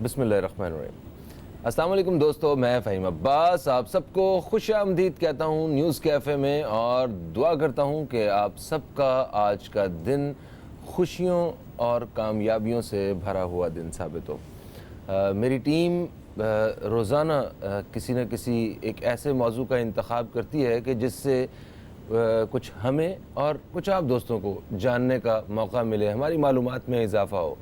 बिस्मिल्लाहिर्रहमानिर्रहीम। अस्सलाम वालेकुम दोस्तों, मैं फ़हीम अब्बास आप सबको खुशामदीद कहता हूँ न्यूज़ कैफ़े में, और दुआ करता हूँ कि आप सबका आज का दिन खुशियों और कामयाबियों से भरा हुआ दिन साबित हो। मेरी टीम रोज़ाना किसी न किसी एक ऐसे मौजू का इंतखाब करती है कि जिससे कुछ हमें और कुछ आप दोस्तों को जानने का मौका मिले, हमारी मालूमात में इजाफ़ा हो।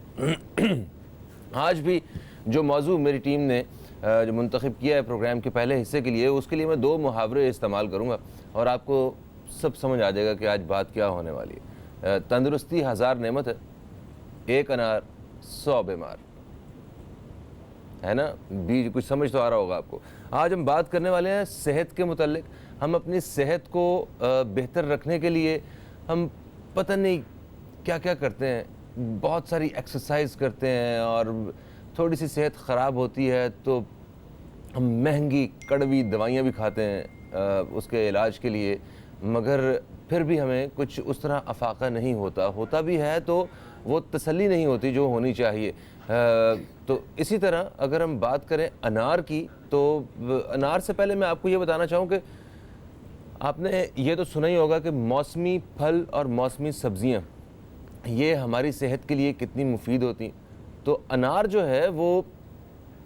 आज भी जो मौजू मेरी टीम ने जो मुंतखब किया है प्रोग्राम के पहले हिस्से के लिए, उसके लिए मैं 2 मुहावरे इस्तेमाल करूँगा और आपको सब समझ आ जाएगा कि आज बात क्या होने वाली है। तंदुरुस्ती हज़ार नेमत है, एक अनार 100 बीमार, है ना। बीज कुछ समझ तो आ रहा होगा आपको। आज हम बात करने वाले हैं सेहत के मुतल्लिक। हम अपनी सेहत को बेहतर रखने के लिए हम पता नहीं क्या क्या करते हैं, बहुत सारी एक्सरसाइज करते हैं, और थोड़ी सी सेहत ख़राब होती है तो हम महंगी कड़वी दवाइयाँ भी खाते हैं उसके इलाज के लिए, मगर फिर भी हमें कुछ उस तरह अफाका नहीं होता भी है तो वो तसल्ली नहीं होती जो होनी चाहिए। तो इसी तरह अगर हम बात करें अनार की, तो अनार से पहले मैं आपको ये बताना चाहूँ कि आपने ये तो सुना ही होगा कि मौसमी फल और मौसमी सब्ज़ियाँ ये हमारी सेहत के लिए कितनी मुफीद होती हैं। तो अनार जो है वो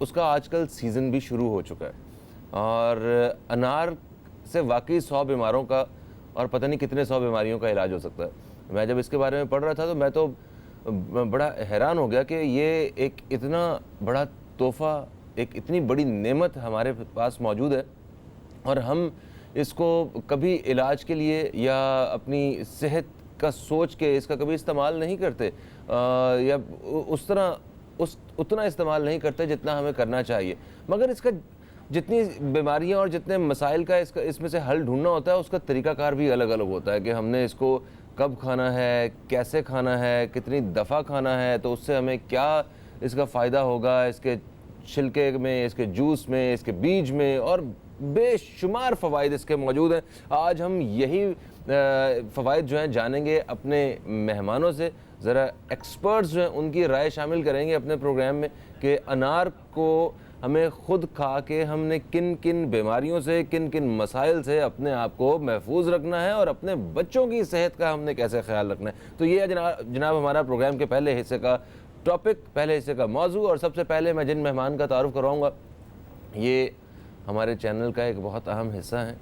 उसका आजकल सीज़न भी शुरू हो चुका है, और अनार से वाकई 100 बीमारों का और पता नहीं कितने 100 बीमारियों का इलाज हो सकता है। मैं जब इसके बारे में पढ़ रहा था तो मैं तो बड़ा हैरान हो गया कि ये एक इतना बड़ा तोहफ़ा, एक इतनी बड़ी नेमत हमारे पास मौजूद है, और हम इसको कभी इलाज के लिए या अपनी सेहत का सोच के इसका कभी इस्तेमाल नहीं करते, या उस तरह उतना इस्तेमाल नहीं करते जितना हमें करना चाहिए। मगर इसका जितनी बीमारियां और जितने मसाइल का इसमें से हल ढूंढना होता है, उसका तरीक़ाकार भी अलग अलग होता है कि हमने इसको कब खाना है, कैसे खाना है, कितनी दफ़ा खाना है, तो उससे हमें क्या इसका फ़ायदा होगा, इसके छिलके में, इसके जूस में, इसके बीज में, और बेशुमार फ़वाइद इसके मौजूद हैं। आज हम यही फ़वाइद जो हैं जानेंगे अपने मेहमानों से। ज़रा एक्सपर्ट्स जो हैं उनकी राय शामिल करेंगे अपने प्रोग्राम में कि अनार को हमें ख़ुद खा के हमने किन किन बीमारियों से, किन किन मसाइल से अपने आप को महफूज रखना है, और अपने बच्चों की सेहत का हमने कैसे ख्याल रखना है। तो ये जनाब हमारा प्रोग्राम के पहले हिस्से का टॉपिक, पहले हिस्से का मौजू। और सबसे पहले मैं जिन मेहमान का तारुफ़ करवाऊँगा, ये हमारे चैनल का एक बहुत अहम हिस्सा है,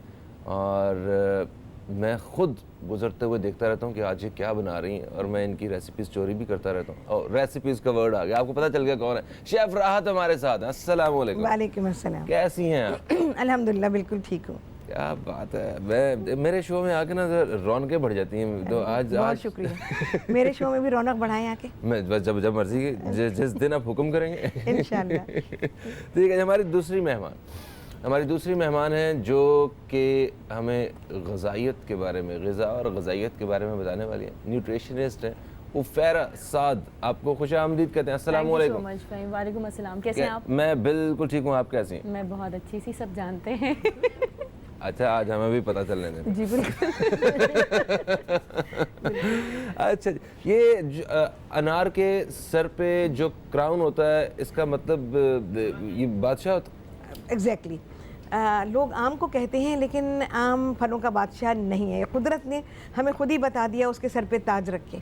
और मैं ख़ुद गुज़रते हुए देखता रहता हूँ कि आज ये क्या बना रही हैं, और मैं इनकी रेसिपीज़ चोरी भी करता रहता हूँ। और रेसिपीज़ का वर्ड आ गया, आपको पता चल गया कौन है। शेफ़ राहत हमारे साथ हैं। अस्सलाम वालेकुम। वालेकुम अस्सलाम। कैसी हैं आप? अल्हम्दुलिल्लाह बिल्कुल ठीक हूँ। क्या बात है। मेरे शो में आके ना रौनकें बढ़ जाती हैं। तो आज शुक्रिया। मेरे शो में भी रौनक बढ़ाएं आके। मैं बस जब मर्जी, जिस दिन आप हुक्म करेंगे इंशाल्लाह। ठीक है। हमारी दूसरी मेहमान हैं जो कि हमें ग़िज़ाइयत के बारे में, ग़िज़ा और ग़िज़ाइयत के बारे में बताने वाली हैं। न्यूट्रिशनिस्ट हैं उफ़ैरा साद, आपको खुशामदीद कहते हैं। अस्सलाम वालेकुम। वालेकुम अस्सलाम। कैसे हैं आप? मैं बिल्कुल ठीक हूँ, आप कैसी हैं? मैं बहुत अच्छी सी, सब जानते हैं। अच्छा, आज हमें भी पता चलने दें। जी बिल्कुल। अच्छा, ये अनार के सर पे जो क्राउन होता है, इसका मतलब ये बादशाह होता है? एग्जैक्टली। लोग आम को कहते हैं, लेकिन आम फलों का बादशाह नहीं है। कुदरत ने हमें खुद ही बता दिया उसके सर पे ताज रख के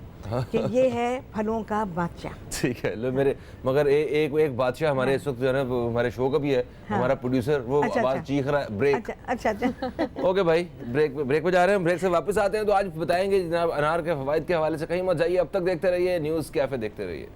कि ये है फलों का बादशाह। ठीक है। लो मेरे मगर एक बादशाह हमारे इस वक्त जो है ना, वो हमारे शो का भी है। हाँ। हमारा प्रोड्यूसर वो आवाज़ चीख रहा है। ब्रेक। अच्छा। ओके भाई, ब्रेक पे जा रहे हैं। ब्रेक से वापस आते हैं तो आज बताएंगे जनाब अनार के फ़वाइद के हवाले से। कहीं मत जाइए, अब तक देखते रहिए न्यूज़ कैफ़े, देखते रहिए।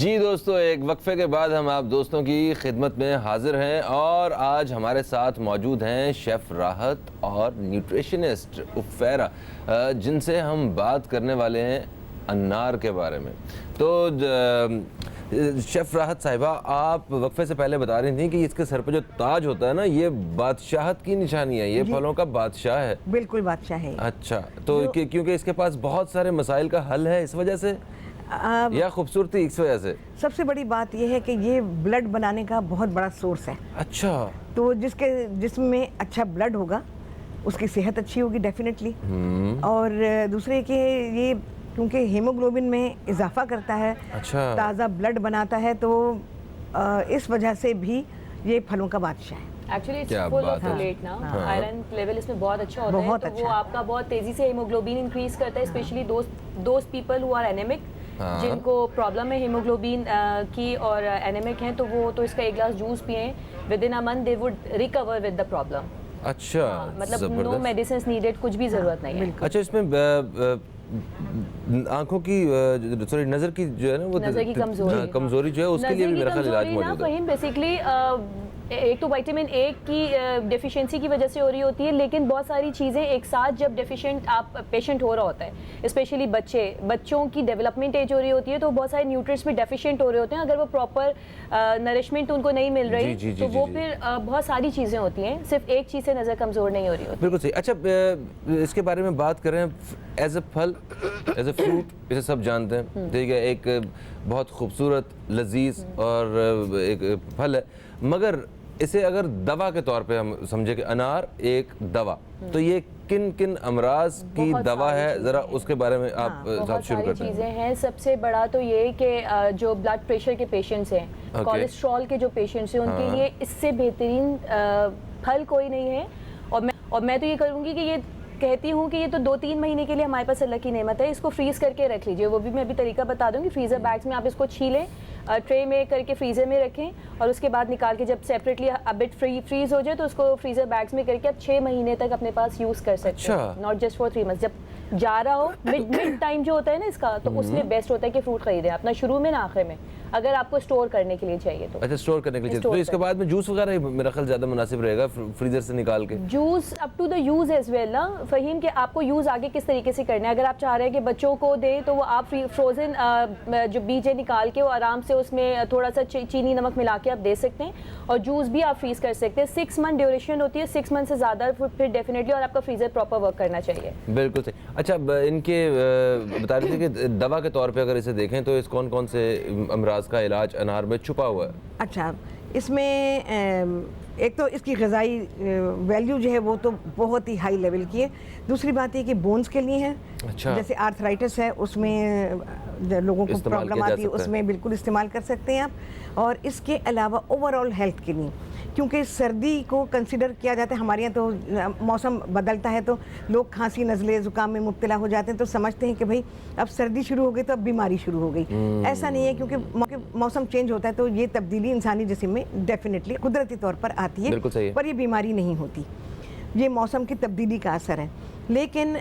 जी दोस्तों, एक वक्फे के बाद हम आप दोस्तों की खिदमत में हाजिर हैं और आज हमारे साथ मौजूद हैं शेफ़ राहत और न्यूट्रिशनिस्ट उफ़ैरा, जिनसे हम बात करने वाले हैं अनार के बारे में। तो शेफ़ राहत साहिबा, आप वक्फे से पहले बता रही थी कि इसके सर पे जो ताज होता है ना, ये बादशाहत की निशानी है, ये फलों का बादशाह है। बिल्कुल बादशाह है। अच्छा, तो क्योंकि इसके पास बहुत सारे मसाइल का हल है इस वजह से, या खूबसूरती इस वजह से? सबसे बड़ी बात यह है कि ये ब्लड बनाने का बहुत बड़ा सोर्स है। अच्छा, तो जिसमें अच्छा ब्लड होगा उसकी सेहत अच्छी होगी डेफिनेटली। और दूसरे कि ये क्योंकि हीमोग्लोबिन में इजाफा करता है, अच्छा, ताज़ा ब्लड बनाता है, तो इस वजह से भी ये फलों का बादशाह है। Actually it's full of folate ना, आयरन लेवल इसमें बहुत अच्छा होता है, तो वो आपका बहुत तेजी से हीमोग्लोबिन इंक्रीज करता है, specially those people who are anaemic, जिनको प्रॉब्लम है हीमोग्लोबिन की और एनेमिक हैं, तो वो तो इसका एक ग्लास जूस पिए, within a month they would recover with the problem. अच्छा, मतलब नो मेडिसिन नीडेड, कुछ भी जरूरत नहीं है। अच्छा, इसमें आंखों की सॉरी नजर की जो है ना, वो नजर की कमजोरी जो है उसके लिए भी मेरा ख्याल इलाज मौजूद है। बेसिकली एक तो विटामिन ए की डेफिशिएंसी की वजह से हो रही होती है, लेकिन बहुत सारी चीज़ें एक साथ जब डेफिशिएंट पेशेंट हो रहा होता है, स्पेशली बच्चों की डेवलपमेंट एज हो रही होती है, तो बहुत सारे न्यूट्रिएंट्स भी डेफिशिएंट हो रहे होते हैं। अगर वो प्रॉपर नरिशमेंट उनको नहीं मिल रही तो वो फिर बहुत सारी चीज़ें होती हैं, सिर्फ एक चीज़ से नज़र कमज़ोर नहीं हो रही होती। बिल्कुल सही। अच्छा, इसके बारे में बात करें एज ए फल, एज ए फ्रूट, इसे सब जानते हैं, ठीक है, एक बहुत खूबसूरत लजीज और एक फल है, मगर इसे अगर दवा के तौर पे हम समझे कि अनार एक दवा, तो ये किन किन अमराज की दवा है, ज़रा उसके बारे में आप बहुत शुरू सारी करते हैं। चीज़ें हैं। सबसे बड़ा तो ये कि जो ब्लड प्रेशर के पेशेंट्स हैं, कोलेस्ट्रॉल के जो पेशेंट्स हैं, उनके लिए इससे बेहतरीन फल कोई नहीं है। और मैं तो ये करूँगी कि ये कहती हूँ कि ये तो 2-3 महीने के लिए हमारे पास अल्लाह की नेमत है, इसको फ्रीज़ करके रख लीजिए। वो भी मैं अभी तरीका बता दूँगी। फ्रीज़र बैग्स में आप इसको छीलें, ट्रे में करके फ्रीज़र में रखें और उसके बाद निकाल के जब सेपरेटली अबिट फ्रीज़ हो जाए तो उसको फ्रीज़र बैग्स में करके आप 6 महीने तक अपने पास यूज़ कर सकते हैं, नॉट जस्ट फॉर 3 मंथ्स। जब जा रहा हो मिड टाइम जो होता है ना इसका, तो उसमें बेस्ट होता है कि फ्रूट खरीदें अपना शुरू में ना आखिर में, अगर आपको स्टोर करने के लिए चाहिए तो। अच्छा, स्टोर करने के लिए, तो इसके बाद में जूस वगैरह मेरा ख्याल ज़्यादा मुनासिब रहेगा फ्रीजर से निकाल के। Juice up to the use as well ना फ़हीम, कि आपको यूज़ आगे किस तरीके से करना है। अगर आप चाह रहे हैं कि बच्चों को दें तो वो आप फ्रोज़न जो बीज है निकाल के वो आराम से उसमें थोड़ा सा चीनी नमक मिला के आप दे सकते हैं, और जूस भी आप फ्रीज़ कर सकते हैं। 6 मंथ ड्यूरेशन होती है, 6 मंथ से ज़्यादा फिर डेफिनेटली, और आपका फ्रीज़र प्रॉपर वर्क करना चाहिए। बिल्कुल सही। अच्छा, इनके बता रहे थे कि दवा के तौर पे अगर इसे देखें तो इस कौन कौन से अमराज का इलाज अनार में छुपा हुआ है? अच्छा, इसमें एक तो इसकी ग़िज़ाई वैल्यू जो है वो तो बहुत ही हाई लेवल की है। दूसरी बात ये कि बोन्स के लिए है। अच्छा। जैसे आर्थराइटिस है, उसमें लोगों को प्रॉब्लम आती है, उसमें बिल्कुल इस्तेमाल कर सकते हैं आप। और इसके अलावा ओवरऑल हेल्थ के लिए, क्योंकि सर्दी को कंसिडर किया जाता है, हमारे यहाँ तो मौसम बदलता है तो लोग खांसी नज़ले ज़ुकाम में मुब्तला हो जाते हैं, तो समझते हैं कि भाई अब सर्दी शुरू हो गई तो अब बीमारी शुरू हो गई। ऐसा नहीं है, क्योंकि मौसम चेंज होता है तो ये तब्दीली इंसानी जिस्म में डेफिनेटली कुदरती तौर पर आती है, पर ये बीमारी नहीं होती, ये मौसम की तब्दीली का असर है। लेकिन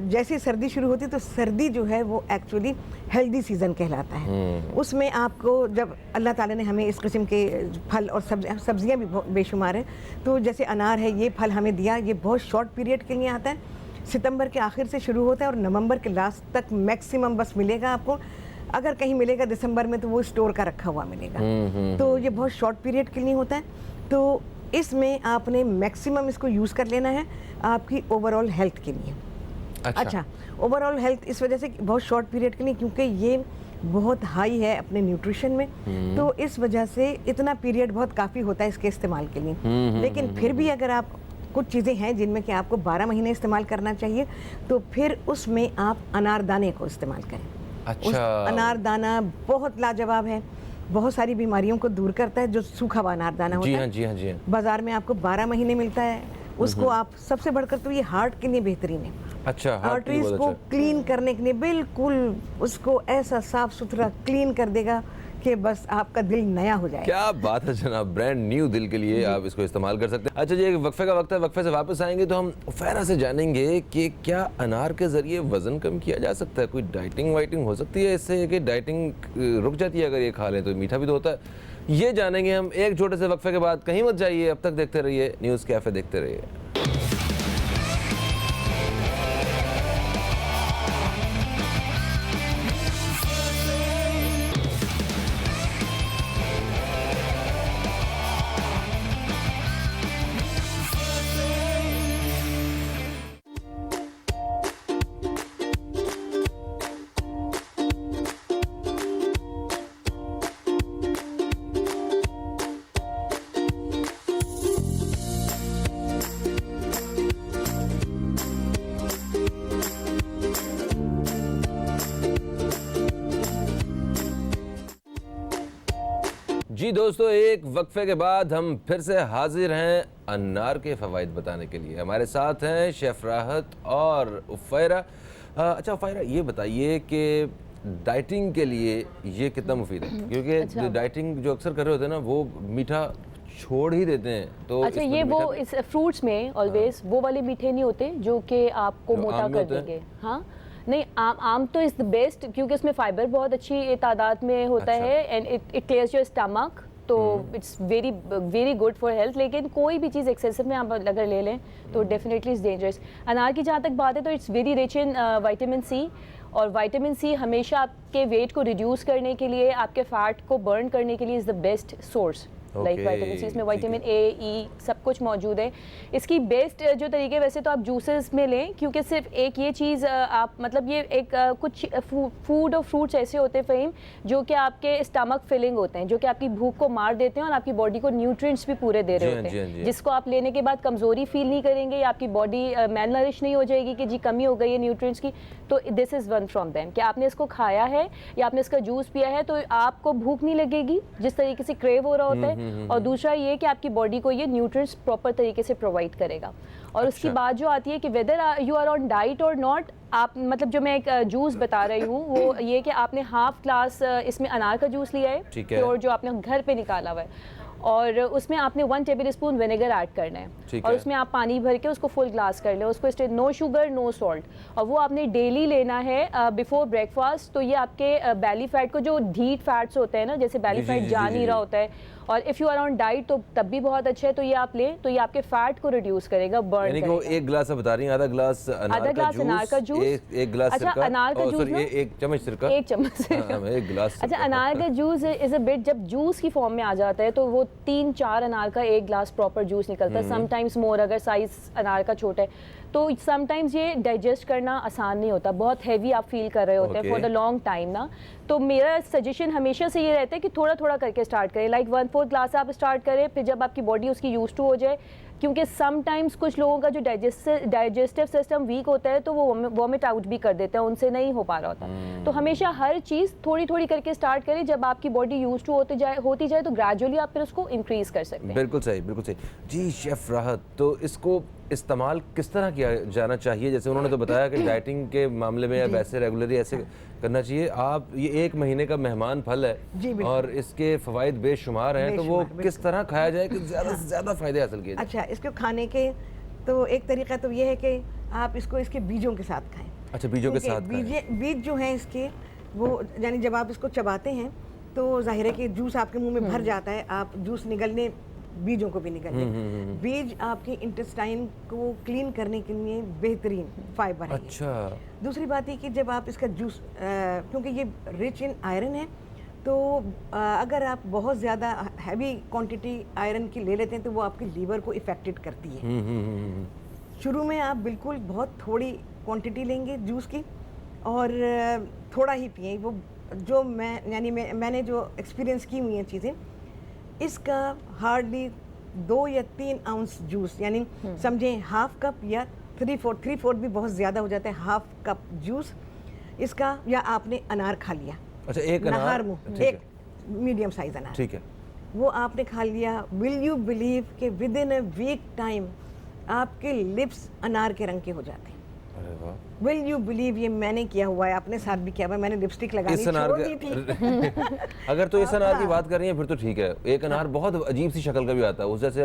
जैसे सर्दी शुरू होती है तो सर्दी जो है वो एक्चुअली हेल्दी सीज़न कहलाता है। उसमें आपको जब अल्लाह ताला ने हमें इस किस्म के फल और सब्जियां भी बेशुमार हैं, तो जैसे अनार है, ये फल हमें दिया, ये बहुत शॉर्ट पीरियड के लिए आता है, सितंबर के आखिर से शुरू होता है और नवंबर के लास्ट तक मैक्सिमम बस मिलेगा आपको। अगर कहीं मिलेगा दिसंबर में तो वो स्टोर का रखा हुआ मिलेगा। तो ये बहुत शॉर्ट पीरियड के लिए होता है, तो इसमें आपने मैक्सिमम इसको यूज़ कर लेना है आपकी ओवरऑल हेल्थ के लिए। अच्छा, ओवरऑल हेल्थ इस वजह से बहुत शॉर्ट पीरियड के लिए, क्योंकि ये बहुत हाई है अपने न्यूट्रिशन में, तो इस वजह से इतना पीरियड बहुत काफ़ी होता है इसके इस्तेमाल के लिए। लेकिन फिर भी अगर आप कुछ चीज़ें हैं जिनमें कि आपको 12 महीने इस्तेमाल करना चाहिए, तो फिर उसमें आप अनारदाने को इस्तेमाल करें। अच्छा। अनारदाना बहुत लाजवाब है, बहुत सारी बीमारियों को दूर करता है। जो सूखा हुआ अनारदाना होता है, जी हाँ, बाजार में आपको 12 महीने मिलता है, उसको आप सबसे बढ़कर तो ये हार्ट के लिए बेहतरीन है। अच्छा, आर्टरीज को क्लीन करने के लिए बिल्कुल उसको ऐसा साफ सुथरा क्लीन कर देगा कि बस आपका दिल नया हो जाए। क्या बात है जनाब, ब्रांड न्यू दिल के लिए आप इसको इस्तेमाल कर सकते हैं। अच्छा जी, एक वक्फे का वक्त है, वक्फे से वापस आएंगे तो हम फैरा से जानेंगे कि क्या अनार के जरिए वजन कम किया जा सकता है, कोई डाइटिंग वाइटिंग हो सकती है इससे कि डाइटिंग रुक जाती है अगर ये खा लें तो, मीठा भी तो होता है। ये जानेंगे हम एक छोटे से वक्फे के बाद। कहीं मत जाइए, अब तक देखते रहिए न्यूज़ कैफे, देखते रहिए। जी दोस्तों, एक वक्फे के बाद हम फिर से हाजिर हैं अनार के फ़वाइद बताने के लिए। हमारे साथ हैं शेफ़ राहत और उफ़ैरा। अच्छा उफ़ैरा, ये बताइए कि डाइटिंग के लिए ये कितना मुफीद है, क्योंकि अच्छा। डाइटिंग जो अक्सर कर रहे होते हैं ना वो मीठा छोड़ ही देते हैं। तो अच्छा, ये वो इस फ्रूट्स में ऑलवेज वो वाले मीठे नहीं होते जो कि आपको जो मोटा आम में कर होते हैं? देंगे। हाँ नहीं, आम तो इज़ द बेस्ट क्योंकि उसमें फाइबर बहुत अच्छी तादाद में होता अच्छा। है and it clears your stomach, तो it's very very good for health. लेकिन कोई भी चीज़ एक्सेसिव में आप अगर ले लें तो डेफिनेटली इज़ डेंजरस। अनार की जहाँ तक बात है तो it's very rich in vitamin C, और विटामिन सी हमेशा आपके वेट को रिड्यूस करने के लिए, आपके फैट को बर्न करने के लिए is the best source. Like vitamin C, इसमें विटामिन ए, ई सब कुछ मौजूद है। इसकी बेस्ट जो तरीके वैसे तो आप जूसेस में लें, क्योंकि सिर्फ एक ये चीज़ आप मतलब ये एक कुछ फूड और फ्रूट्स ऐसे होते हैं फ़हीम जो कि आपके स्टमक फिलिंग होते हैं, जो कि आपकी भूख को मार देते हैं और आपकी बॉडी को न्यूट्रिएंट्स भी पूरे दे रहे होते हैं, जिसको आप लेने के बाद कमज़ोरी फील नहीं करेंगे या आपकी बॉडी मैल नरिश नहीं हो जाएगी कि जी कमी हो गई है न्यूट्रिएंट्स की। तो this is one from them कि आपने इसको खाया है या आपने इसका जूस पिया है तो आपको भूख नहीं लगेगी जिस तरीके से क्रेव हो रहा होता है, और दूसरा ये कि आपकी बॉडी को ये न्यूट्रिएंट्स प्रॉपर तरीके से प्रोवाइड करेगा। और अच्छा। उसकी बात जो आती है कि whether you are on diet और नॉट, आप मतलब जो मैं एक जूस बता रही हूँ वो ये कि आपने हाफ ग्लास इसमें अनार का जूस लिया है, ठीक है। और जो आपने घर पे निकाला हुआ है, और उसमें आपने 1 टेबल स्पून विनेगर ऐड करना है, और उसमें आप पानी भर के उसको फुल ग्लास कर लें, उसको नो शुगर नो सॉल्ट, और वो आपने डेली लेना है बिफोर ब्रेकफास्ट। तो ये आपके बेली फैट को, जो ढीट फैट्स होते हैं ना, जैसे बेली फैट जा नहीं रहा होता है, और if you are on diet तो तब भी बहुत अच्छा है, तो ये आप लें तो ये आपके फैट को रिड्यूस करेगा, बर्न यानी कि वो एक गिलास आप बता रही हैं, आधा गिलास अनार का जूस, एक गिलास अच्छा सिरका, अनार का जूस ना, एक चम्मच सिरका, एक चम्मच एक गिलास। अच्छा, अनार का जूस इज अ बिट, जब जूस की फॉर्म में आ जाता है तो वो 3-4 अनार का एक गिलास प्रॉपर जूस निकलता है, समटाइम्स मोर अगर साइज अनार का छोटा है तो समटाइम्स ये डाइजेस्ट करना आसान नहीं होता, बहुत हैवी आप फील कर रहे होते हैं फॉर द लॉन्ग टाइम ना। तो मेरा सजेशन हमेशा से ये रहता है कि थोड़ा थोड़ा करके स्टार्ट करें, लाइक 1/4 ग्लास आप स्टार्ट करें, फिर जब आपकी बॉडी उसकी यूज टू हो जाए, क्योंकि समटाइम्स कुछ लोगों का जो डाइजेस्टिव सिस्टम वीक होता है तो वो वॉमिट आउट भी कर देते हैं, उनसे नहीं हो पा रहा होता। तो हमेशा हर चीज़ थोड़ी थोड़ी करके स्टार्ट करें, जब आपकी बॉडी यूज टू होती जाए तो ग्रेजुअली आप फिर उसको इंक्रीज कर सकते हैं। बिल्कुल सही, बिल्कुल सही जी। शेफ़ राहत, तो इसको इस्तेमाल किस तरह किया जाना चाहिए? जैसे उन्होंने तो बताया कि डाइटिंग के मामले में या वैसे रेगुलरली ऐसे करना चाहिए। आप ये 1 महीने का मेहमान फल है और इसके फ़वाइद बेशुमार हैं, तो वो किस तरह खाया जाए कि ज़्यादा से ज़्यादा फ़ायदे हासिल किए जाए? अच्छा, इसको खाने के तो एक तरीका तो ये है कि आप इसको इसके बीजों के साथ खाएं। अच्छा, बीजों के साथ बीज जो हैं इसके, वो यानी जब आप इसको चबाते हैं तो जाहिर है कि जूस आपके मुंह में भर जाता है, आप जूस निगलने बीजों को भी निगलने, बीज आपके इंटेस्टाइन को क्लीन करने के लिए बेहतरीन फाइबर है। अच्छा, दूसरी बात है कि जब आप इसका जूस, क्योंकि ये रिच इन आयरन है, तो अगर आप बहुत ज़्यादा हैवी क्वांटिटी आयरन की ले लेते हैं तो वो आपके लीवर को इफेक्टेड करती है। शुरू में आप बिल्कुल बहुत थोड़ी क्वांटिटी लेंगे जूस की और थोड़ा ही पिए। वो जो मैंने जो एक्सपीरियंस की हुई हैं चीज़ें, इसका हार्डली 2 या 3 आउंस जूस, यानी समझें हाफ कप या 3/4 भी बहुत ज़्यादा हो जाता है, हाफ कप जूस इसका, या आपने अनार खा लिया, अच्छा एक अनार, एक मीडियम साइज अनार, ठीक है, वो आपने खा लिया, विल यू बिलीव कि within a week time आपके लिप्स अनार के रंग के हो जाते हैं। अरे वाह, विल यू बिलीव, ये मैंने किया हुआ है, अपने साथ भी किया हुआ है। मैंने लिपस्टिक लगानी इस अनार छोड़ दी थी। अगर तो इस अनार की बात कर रही हैं फिर तो ठीक है। एक अनार बहुत अजीब सी शक्ल का भी आता है, उस जैसे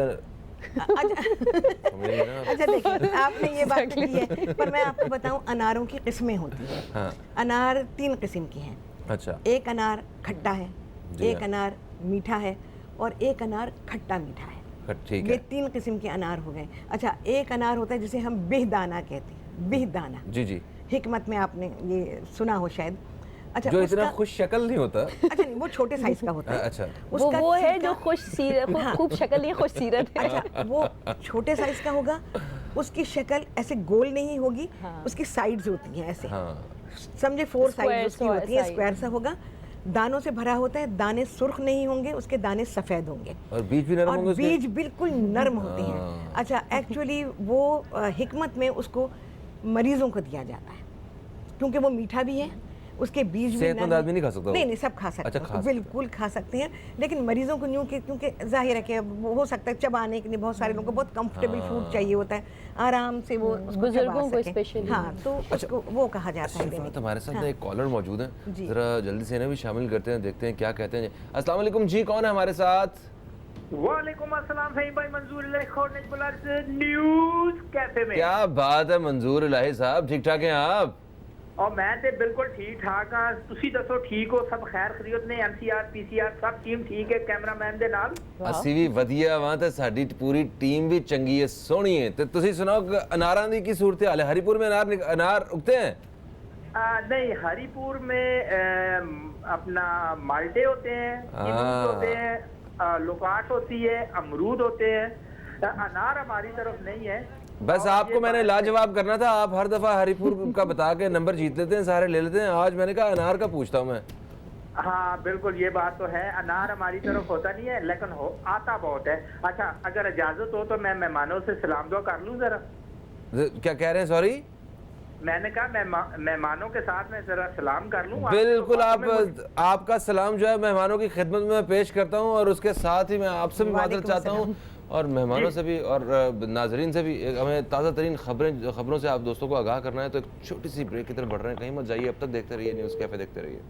अच्छा देखिए, आपने ये बात की है, पर मैं आपको बताऊं अनारों की किस्में होती हैं। हाँ। अनार 3 किस्म के हैं। अच्छा, एक अनार खट्टा है, जी एक हाँ। अनार मीठा है और एक अनार खट्टा मीठा है। ठीक ये है। 3 किस्म के अनार हो गए। अच्छा, एक अनार होता है जिसे हम बिहदाना कहते हैं, बिहदाना। जी जी, हिकमत में आपने ये सुना हो शायद। अच्छा, जो इतना उसका- खुश शक्ल नहीं होता। अच्छा नहीं, वो छोटे साइज का होता है। अच्छा, उसका वो है छिलका- जो खुश सीरत, खूब शक्ल नहीं, खुश सीरत है। अच्छा, वो छोटे साइज का होगा, उसकी शक्ल ऐसे गोल नहीं होगी, हाँ। उसकी साइड्स होती हैं ऐसे, हाँ, समझे 4 Square साइड्स उसकी होती हैं, side। स्क्वायर सा होगा, दानों से भरा होता है, दाने सुर्ख नहीं होंगे, उसके दाने सफ़ेद होंगे और बीज भी नरम होंगे और उसके? बीज बिल्कुल नरम होते हैं। हाँ। अच्छा, एक्चुअली वो हिकमत में उसको मरीजों को दिया जाता है क्योंकि वो मीठा भी है, उसके बीज भी सेहतमंद नरम- आदमी नहीं खा सकता वो? नहीं, सब खा सकते अच्छा, हैं, खा सकते बिल्कुल खा सकते हैं, लेकिन मरीजों को यूँ कि क्योंकि जाहिर है कि वो हो सकता है चबाने के लिए बहुत सारे लोगों को बहुत कंफर्टेबल फूड चाहिए होता है, आराम से वो उसको बुजुर्गों चबा को सकें। स्पेशली। हाँ, तो उसको वो कहा जाता है। शरीफा, हमारे साथ ना एक कॉलर मौजूद है, जी। जरा जल्दी से इन्हें भी शामिल करते हैं, देखते हैं क्या कहते हैं। अस्सलाम वालेकुम जी, कौन है हमारे साथ? वालेकुम अस्सलाम सही भाई मंजूर न्यूज़ कैफे में। क्या बात है मंजूर इलाही साहब, ठीक ठाक हैं आप? और मैं ते बिल्कुल ठीक ठाक हाँ, तुसी दसो ठीक हो, सब खैर खरीद ने, एमसीआर पीसीआर सब टीम ठीक है, कैमरामैन दे नाल। ਅਸੀਂ ਵੀ ਵਧੀਆ ਵਾਂ ਤੇ ਸਾਡੀ ਪੂਰੀ ਟੀਮ भी चंगी है, सोहनी है। ਤੇ ਤੁਸੀਂ ਸੁਣਾਓ ਕਿ ਅਨਾਰਾਂ ਦੀ ਕੀ ਸੂਰਤ ਹਾਲ है? हरीपुर में अनार उगते हैं? नहीं, हरिपुर में अपना माल्टे होते हैं, किनुज होते हैं, लोकाट होती है, अमरूद होते हैं। अनार हमारी तरफ नहीं है। बस और आपको ये मैंने बात- लाजवाब करना था, आप हर दफा हरीपुर का बता के नंबर जीत लेते हैं, सारे ले लेते हैं। आज मैंने कहा अनार का पूछता हूँ मैं। हाँ बिल्कुल, ये बात तो है, अनार हमारी तरफ होता नहीं है लेकिन हो आता बहुत है। अच्छा, अगर इजाजत हो तो मैं मेहमानों से सलाम दुआ कर लूँ जरा। क्या कह रहे हैं? सॉरी, मैंने कहा मेहमानों के साथ में जरा सलाम कर लूँ। बिल्कुल। आपका सलाम जो है मेहमानों की खिदमत में पेश करता हूँ और उसके साथ ही मैं आपसे भी माजरत वालेकुम चाहता हूँ और मेहमानों से भी और नाजरीन से भी। हमें ताज़ा तरीन खबरों से आप दोस्तों को आगाह करना है, तो एक छोटी सी ब्रेक की तरफ बढ़ रहे हैं, कहीं मत जाइए, अब तक देखते रहिए न्यूज़ कैफे, देखते रहिए।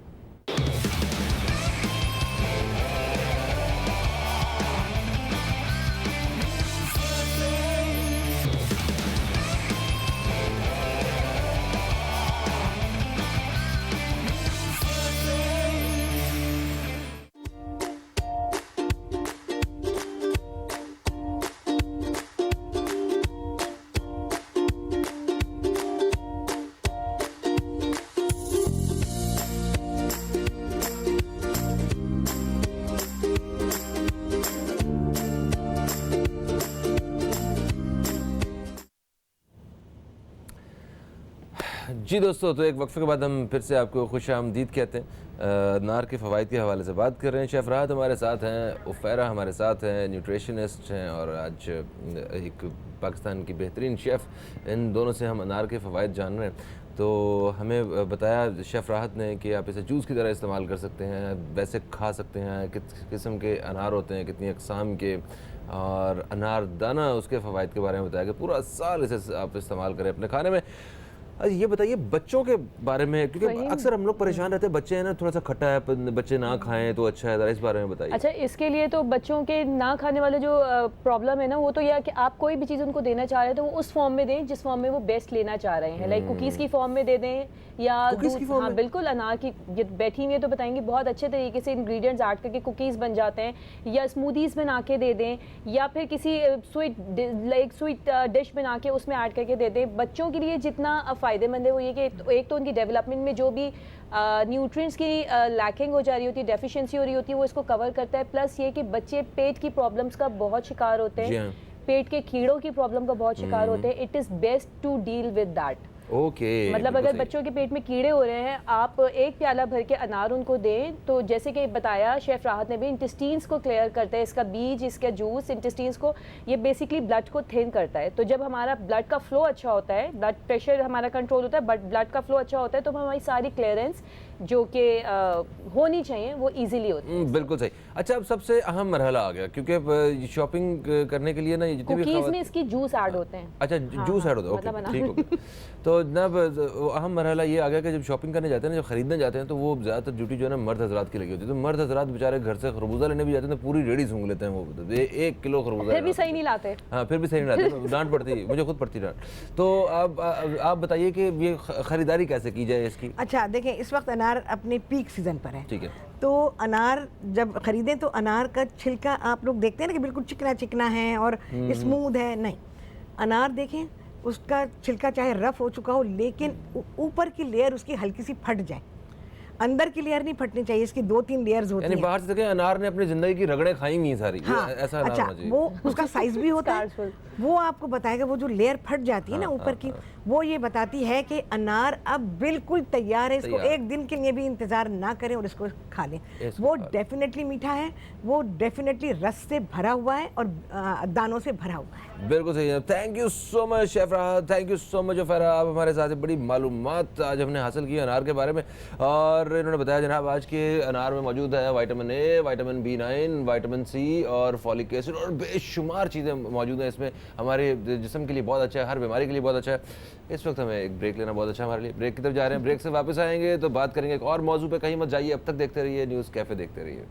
जी दोस्तों, तो एक वक्फे के बाद हम फिर से आपको खुश आमदीद कहते हैं। अनार के फ़वाइद के हवाले से बात कर रहे हैं। शेफ़ राहत हमारे साथ हैं, उफ़ैरा हमारे साथ हैं, न्यूट्रिशनिस्ट हैं और आज एक पाकिस्तान की बेहतरीन शेफ़, इन दोनों से हम अनार के फ़वाइद जान रहे हैं। तो हमें बताया शेफ़ राहत ने कि आप इसे जूस की तरह इस्तेमाल कर सकते हैं, वैसे खा सकते हैं, किस किस्म के अनार होते हैं, कितनी अक़साम के, और अनार दाना उसके फ़वाइद के बारे में बताया कि पूरा साल इसे आप इस्तेमाल करें अपने खाने में। ये बताइए बच्चों के बारे में, क्योंकि अक्सर हम लोग परेशान रहते हैं, बच्चे हैं ना, थोड़ा सा खट्टा है, बच्चे ना खाएं तो अच्छा है, ज़रा इस बारे में बताइए। अच्छा, इसके लिए तो बच्चों के ना खाने वाले जो प्रॉब्लम है ना, वो तो यह है कि आप कोई भी चीज़ उनको देना चाह रहे हैं तो वो उस फॉर्म में दें जिस फॉर्म में वो बेस्ट लेना चाह रहे हैं। लाइक कुकीज़ की फॉर्म में दे दें या कुकीज़ की फॉर्म हाँ में? बिल्कुल, अनार की ये बैठी हुई है तो बताएंगे, बहुत अच्छे तरीके से इंग्रेडिएंट्स ऐड करके कुकीज़ बन जाते हैं, या स्मूदीज़ बना के दे दें, या फिर किसी स्वीट डिश बना के उसमें ऐड करके दे दें। बच्चों के लिए जितना फ़ायदेमंद है वो ये कि एक तो उनकी डेवलपमेंट में जो भी न्यूट्रिएंट्स की लैकिंग हो जा रही होती है, डेफिशिएंसी हो रही होती है, वो इसको कवर करता है। प्लस ये कि बच्चे पेट की प्रॉब्लम्स का बहुत शिकार होते जी हैं, हाँ। पेट के कीड़ों की प्रॉब्लम का बहुत शिकार होते हैं। It is best to deal with that. Okay, मतलब अगर बच्चों के पेट में कीड़े हो रहे हैं, आप एक प्याला भर के अनार उनको दें तो जैसे कि बताया शेफ़ राहत ने भी, इंटेस्टीन्स को क्लियर करता है, इसका बीज, इसका जूस इंटेस्टीन्स को, ये बेसिकली ब्लड को थिन करता है। तो जब हमारा ब्लड का फ्लो अच्छा होता है, ब्लड प्रेशर हमारा कंट्रोल होता है, बट ब्लड का फ्लो अच्छा होता है, तो हमारी सारी क्लियरेंस जो कि होनी चाहिए वो इजीली होती है। बिल्कुल सही। अच्छा, अब सबसे अहम मरहला आ गया, क्योंकि अब शॉपिंग करने के लिए ना ये जितने भी कुकीज़ में इसकी जूस ऐड होते हैं। अच्छा, जूस ऐड होता है, मतलब ओके, ठीक हो गया। तो जनाब अहम मरहला ये आ गया कि जब शॉपिंग करने जाते हैं ना, जब खरीदने जाते हैं, तो वो ज़्यादातर ड्यूटी जो है ना मर्द हजरात की लगी होती है। तो मर्द हजरात बेचारे घर से खरबूजा लेने भी जाते हैं तो पूरी रेडी सूंघ लेते हैं, वो 1 किलो खरबूजा फिर भी सही नहीं लाते। हाँ, फिर भी सही नहीं लाते, डांट पड़ती है, मुझे खुद पड़ती डांट। तो आप बताइए कि ये खरीदारी कैसे की जाए इसकी? अच्छा देखें, इस वक्त अनार अपने पीक सीजन पर है, ठीक है। तो अनार जब खरीदें तो अनार का छिलका आप लोग देखते हैं ना कि बिल्कुल चिकना चिकना है और स्मूथ है, नहीं, अनार देखें उसका छिलका चाहे रफ हो चुका हो लेकिन ऊपर की लेयर उसकी हल्की सी फट जाए, अंदर की लेयर नहीं फटनी चाहिए, इसकी 2-3 लेयर्स होती यानी हैं। बाहर से देखें अनार ने अपनी जिंदगी की रगड़े खाई हुई हैं सारी। हाँ, ऐसा अनार अच्छा, होना चाहिए। वो उसका साइज भी होता है, वो आपको बताएगा, वो जो लेयर फट जाती है ना ऊपर की, वो ये बताती है कि अनार अब बिल्कुल तैयार है, इसको एक दिन के लिए भी इंतजार ना करें और इसको खा लें। वो डेफिनेटली मीठा है, वो डेफिनेटली रस से भरा हुआ है और दानों से भरा हुआ है। बिल्कुल सही है। Thank you so much chef राहत, thank you so much Farah, आप हमारे साथ बड़ी मालूमात आज हमने हासिल की अनार के बारे में। और इन्होंने बताया जनाब आज के अनार में मौजूद है vitamin A, vitamin B9, vitamin C और फॉलिक एसिड और बेशुमार चीज़ें मौजूद हैं इसमें, हमारे जिस्म के लिए बहुत अच्छा है, हर बीमारी के लिए बहुत अच्छा है। इस वक्त हमें एक ब्रेक लेना बहुत अच्छा है हमारे लिए, ब्रेक की तरफ जा रहे हैं। ब्रेक से वापस आएंगे तो बात करेंगे एक और मौजू पे, कहीं मत जाइए, अब तक देखते रहिए न्यूज़ कैफ़े, देखते रहिए।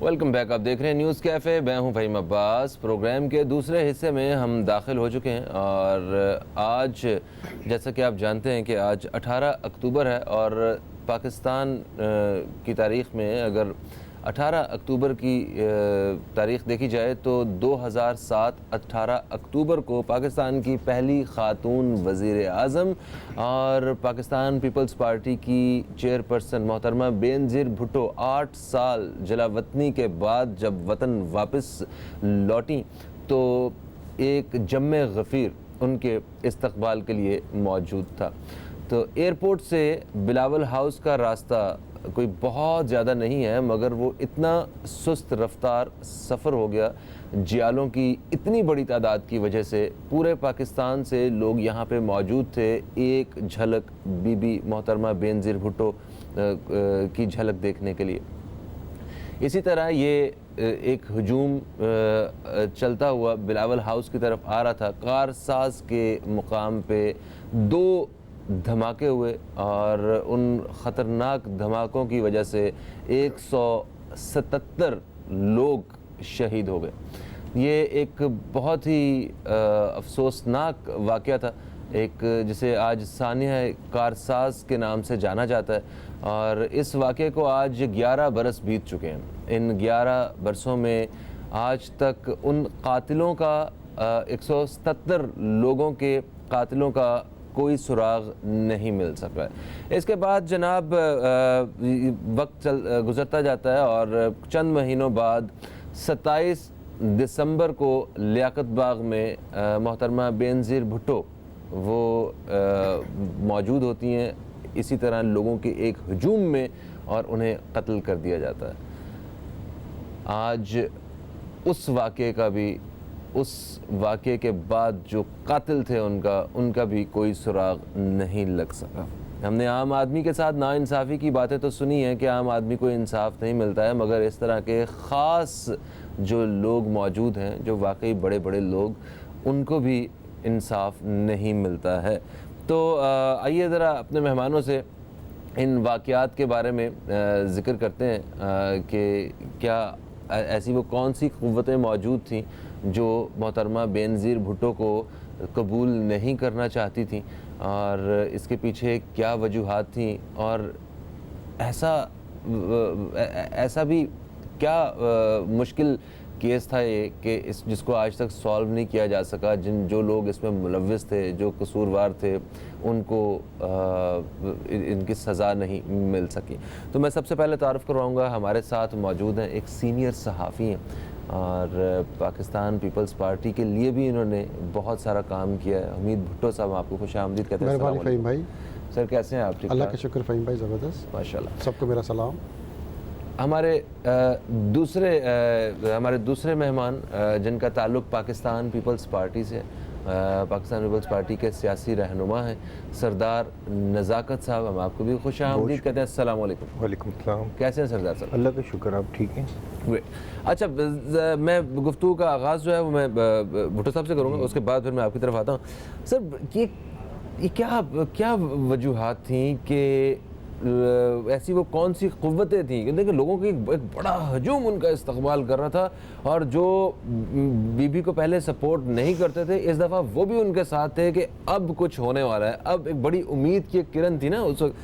वेलकम बैक, आप देख रहे हैं न्यूज़ कैफ़े, मैं हूं फ़हीम अब्बास। प्रोग्राम के दूसरे हिस्से में हम दाखिल हो चुके हैं और आज जैसा कि आप जानते हैं कि आज 18 अक्टूबर है और पाकिस्तान की तारीख़ में अगर 18 अक्टूबर की तारीख़ देखी जाए तो 2007 18 अक्टूबर को पाकिस्तान की पहली ख़ातून वज़ीर आज़म और पाकिस्तान पीपल्स पार्टी की चेयरपर्सन मोहतरमा बेनज़ीर भुट्टो 8 साल जलावतनी के बाद जब वतन वापस लौटी तो एक जम्मे गफ़ीर उनके इस्तकबाल के लिए मौजूद था। तो एयरपोर्ट से बिलावल हाउस का रास्ता कोई बहुत ज़्यादा नहीं है, मगर वो इतना सुस्त रफ्तार सफ़र हो गया, जियालों की इतनी बड़ी तादाद की वजह से पूरे पाकिस्तान से लोग यहाँ पे मौजूद थे एक झलक बीबी मोहतरमा बेनज़ीर भुट्टो की झलक देखने के लिए। इसी तरह ये एक हजूम चलता हुआ बिलावल हाउस की तरफ आ रहा था। कारसाज के मुकाम पे 2 धमाके हुए और उन ख़तरनाक धमाकों की वजह से 177 लोग शहीद हो गए। ये एक बहुत ही अफसोसनाक वाक़या था, एक जिसे आज सानिया कारसाज के नाम से जाना जाता है और इस वाक़े को आज 11 बरस बीत चुके हैं। इन 11 बरसों में आज तक उन कातिलों का 177 लोगों के कातिलों का कोई सुराग नहीं मिल सका है। इसके बाद जनाब वक्त गुज़रता जाता है और चंद महीनों बाद 27 दिसंबर को लियाकत बाग में मोहतरमा बेनज़ीर भुट्टो वो मौजूद होती हैं इसी तरह लोगों के एक हजूम में और उन्हें कत्ल कर दिया जाता है। आज उस वाक़े के बाद जो कातिल थे उनका भी कोई सुराग नहीं लग सका। हमने आम आदमी के साथ नाइंसाफ़ी की बातें तो सुनी हैं कि आम आदमी को इंसाफ नहीं मिलता है, मगर इस तरह के ख़ास जो लोग मौजूद हैं जो वाकई बड़े बड़े लोग, उनको भी इंसाफ नहीं मिलता है। तो आइए ज़रा अपने मेहमानों से इन वाक़यात के बारे में ज़िक्र करते हैं कि क्या ऐसी वो कौन सी क़ुव्वतें मौजूद थीं जो मोहतरमा बेनज़ीर भुट्टो को कबूल नहीं करना चाहती थी और इसके पीछे क्या वजूहात थी और ऐसा भी क्या मुश्किल केस था ये कि जिसको आज तक सॉल्व नहीं किया जा सका। जो लोग इसमें मुलव्विस थे, जो कसूरवार थे, उनको इनकी सज़ा नहीं मिल सकी। तो मैं सबसे पहले तारुफ़ करवाऊँगा, हमारे साथ मौजूद हैं एक सीनियर सहाफ़ी हैं और पाकिस्तान पीपल्स पार्टी के लिए भी इन्होंने बहुत सारा काम किया है। हमीद भुट्टो साहब, आपको खुशामदीद कहते हैं। मेहरबानी फ़हीम भाई। सर कैसे हैं आप? ठीक, अल्लाह का शुक्र फ़हीम भाई, ज़बरदस्त, माशाल्लाह। सबको मेरा सलाम। हमारे दूसरे मेहमान जिनका ताल्लुक़ पाकिस्तान पीपल्स पार्टी से, पाकिस्तान पीपल्स पार्टी के सियासी रहनुमा हैं सरदार नज़ाकत साहब, हम आपको भी खुशामदीद कहते हैं। अस्सलाम वालेकुम। वालेकुम सलाम। कैसे हैं सरदार साहब? अल्लाह का शुक्र, आप ठीक हैं? ग्रेट। अच्छा, मैं गुफ्तगू का आगाज़ जो है वो मैं भुट्टो साहब से करूँगा, उसके बाद फिर मैं आपकी तरफ आता हूँ। सर ये क्या वजूहात थी कि ऐसी वो कौन सी क़ुव्वतें थी कि देखिए लोगों की एक बड़ा हजूम उनका इस्तक़बाल कर रहा था, और जो बीबी को पहले सपोर्ट नहीं करते थे इस दफ़ा वो भी उनके साथ थे कि अब कुछ होने वाला है, अब एक बड़ी उम्मीद की एक किरण थी ना उस वक्त।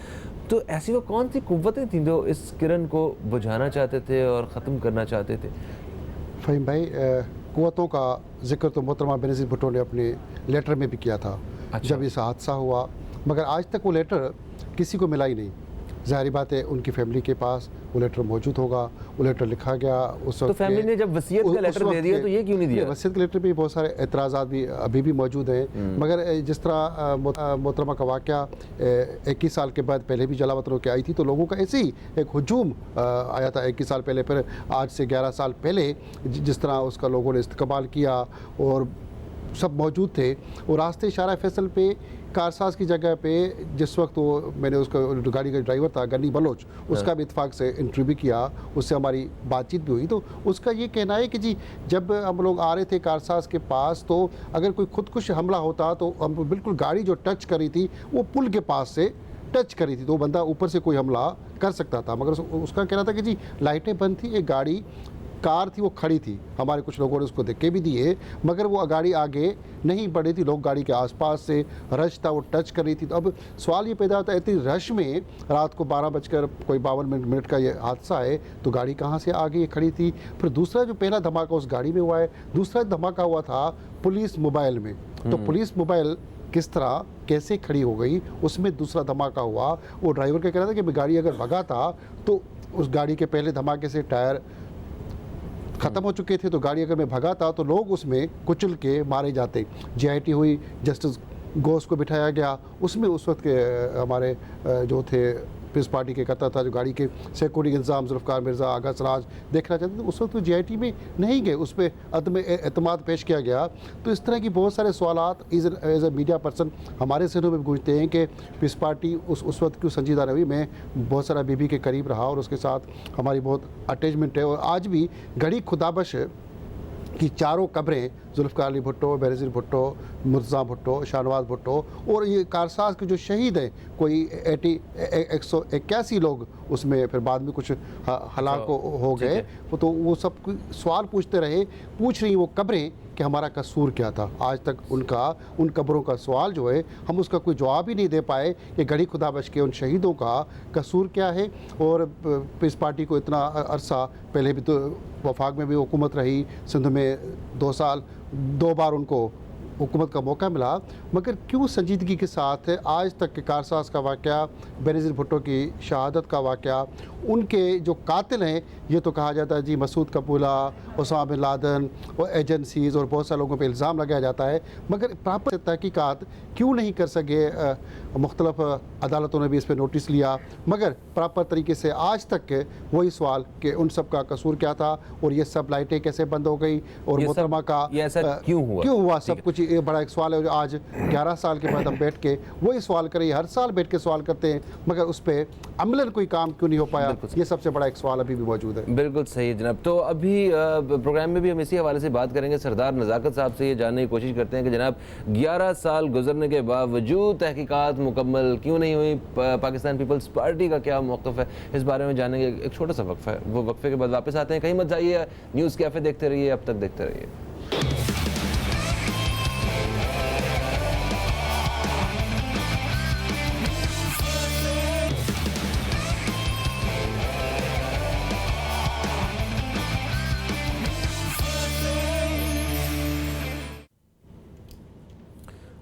तो ऐसी वो कौन सी क़ुव्वतें थीं जो इस किरण को बुझाना चाहते थे और ख़त्म करना चाहते थे? फ़हीम भाई, क़ुव्वतों का जिक्र तो मोहतरमा बेनज़ीर भुट्टो ने अपने लेटर में भी किया था। अच्छा। जब इस हादसा हुआ, मगर आज तक वो लेटर किसी को मिला ही नहीं। ज़ाहिर बात है उनकी फैमिली के पास वो लेटर मौजूद होगा, वो लेटर लिखा गया उस वक्त। तो फैमिली ने जब वसीयत का लेटर दे दिया तो ये क्यों नहीं दिया? वसीयत के लेटर पे बहुत सारे एतराज़ात भी अभी भी मौजूद हैं, मगर जिस तरह मोहतरमा का वाक़या 21 साल के बाद पहले भी जलावत रोके आई थी, तो लोगों का ऐसे ही एक हजूम आया था 21 साल पहले, फिर आज से 11 साल पहले जिस तरह उसका लोगों ने इस्तकबाल किया और सब मौजूद थे। और रास्ते इशारा फैसल पे कारसाज की जगह पे जिस वक्त वो मैंने उसका गाड़ी का ड्राइवर था गनी बलोच, उसका भी इत्तेफाक से इंटरव्यू भी किया, उससे हमारी बातचीत भी हुई। तो उसका ये कहना है कि जी जब हम लोग आ रहे थे कारसाज के पास, तो अगर कोई खुदकुश हमला होता तो हम बिल्कुल गाड़ी जो टच करी थी वो पुल के पास से टच करी थी, तो बंदा ऊपर से कोई हमला कर सकता था। मगर उसका कहना था कि जी लाइटें बंद थी, एक गाड़ी कार थी वो खड़ी थी, हमारे कुछ लोगों ने उसको धक्के भी दिए, मगर वो गाड़ी आगे नहीं बढ़ी थी, लोग गाड़ी के आसपास से, रश था, वो टच कर रही थी। तो अब सवाल ये पैदा होता है, इतनी रश में रात को 12:52 का ये हादसा है, तो गाड़ी कहाँ से आगे खड़ी थी? फिर दूसरा जो पहला धमाका उस गाड़ी में हुआ है, दूसरा धमाका हुआ था पुलिस मोबाइल में। तो पुलिस मोबाइल किस तरह कैसे खड़ी हो गई, उसमें दूसरा धमाका हुआ। वो ड्राइवर का कहना था कि मैं गाड़ी अगर भगा था तो उस गाड़ी के पहले धमाके से टायर ख़त्म हो चुके थे, तो गाड़ी अगर मैं भगा था तो लोग उसमें कुचल के मारे जाते। GIT हुई, जस्टिस घोष को बिठाया गया, उसमें उस वक्त के हमारे जो थे पीपल्स पार्टी के करता था, जो गाड़ी के सिक्योरिटी के इंतजाम जुल्फ़िकार मिर्ज़ा, आगा सराज देखना चाहते थे, उस वक्त तो GIT में नहीं गए, उस पर अदम एतमाद पेश किया गया। तो इस तरह की बहुत सारे सवालात एज ए मीडिया पर्सन हमारे जहनों में गूंजते हैं कि पीपल्स पार्टी उस वक्त क्यों संजीदा रही। मैं बहुत सारा बीबी के करीब रहा और उसके साथ हमारी बहुत अटैचमेंट है, और आज भी घड़ी खुदाबश की चारों कब्रें जुल्फ़िकार अली भुट्टो, बेनज़ीर भुट्टो, मुर्तज़ा भुट्टो, शाहनवाज भुट्टो और ये कारसाज के जो शहीद हैं, कोई 181 लोग उसमें फिर बाद में कुछ हलाक हो गए, तो वो सब सवाल पूछ रही वो कब्रें कि हमारा कसूर क्या था। आज तक उन कब्रों का सवाल जो है हम उसका कोई जवाब ही नहीं दे पाए कि घड़ी खुदाबश के उन शहीदों का कसूर क्या है। और पीपल्स पार्टी को इतना अरसा पहले भी तो वफाक में भी हुकूमत रही, सिंध में 2 साल 2 बार उनको हुकूमत का मौका मिला, मगर क्यों संजीदगी के साथ आज तक के कारसाज का वाक़या, बेनज़ीर भुट्टो की शहादत का वाक़या, उनके जो कातिल हैं, ये तो कहा जाता है जी मसूद कपूला, उसामा बिन लादेन और एजेंसीज़ और बहुत सारे लोगों पे इल्ज़ाम लगाया जाता है, मगर प्रॉपर तहकीकात क्यों नहीं कर सके? मुख्तलिफ अदालतों ने भी इस पर नोटिस लिया, मगर प्रॉपर तरीके से आज तक वही सवाल कि उन सब का कसूर क्या था और ये सब लाइटें कैसे बंद हो गई और मोहतरमा का क्यों हुआ सब कुछ। ये बड़ा एक सवाल है जो आज 11 साल के बाद हम बैठ के वही सवाल करें, हर साल बैठ के सवाल करते हैं, मगर उस पर अमलन कोई काम क्यों नहीं हो पाया, ये सबसे बड़ा एक सवाल अभी भी मौजूद है। बिल्कुल सही जनाब। तो अभी प्रोग्राम में भी हम इसी हवाले से बात करेंगे। सरदार नज़ाकत साहब से ये जानने की कोशिश करते हैं कि जनाब 11 साल गुजरने के बावजूद तहकीकात मुकम्मल क्यों नहीं हुई, पाकिस्तान पीपल्स पार्टी का क्या मौक़िफ़ है, इस बारे में जानेंगे। एक छोटा सा वक्फ़ा है, वो वक्फ़े के बाद वापस आते हैं। कहीं मत जाइए, न्यूज़ कैफ़े देखते रहिए, अब तक देखते रहिए।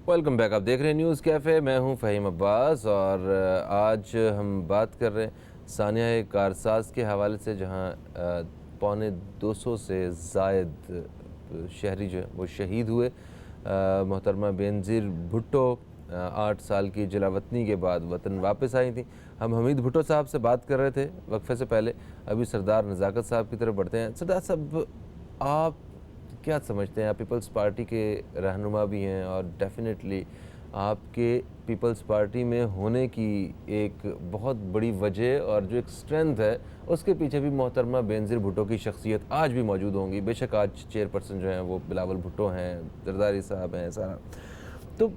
वेलकम बैक, आप देख रहे हैं न्यूज़ कैफ़े, मैं हूं फ़हीम अब्बास और आज हम बात कर रहे हैं सानिया कारसाज के हवाले से, जहां 250 से ज़ायद शहरी जो है वो शहीद हुए। मोहतरमा बेनज़ीर भुट्टो 8 साल की जलावतनी के बाद वतन वापस आई थी। हम हमीद भुट्टो साहब से बात कर रहे थे वक्फे से पहले। अभी सरदार नज़ाकत साहब की तरफ बढ़ते हैं। सरदार साहब, आप क्या समझते हैं? आप पीपल्स पार्टी के रहनुमा भी हैं और डेफिनेटली आपके पीपल्स पार्टी में होने की एक बहुत बड़ी वजह और जो एक स्ट्रेंथ है उसके पीछे भी मोहतरमा बेनज़ीर भुट्टो की शख्सियत आज भी मौजूद होंगी। बेशक आज चेयरपर्सन जो हैं वो बिलावल भुट्टो हैं, जरदारी साहब हैं, सारा। तो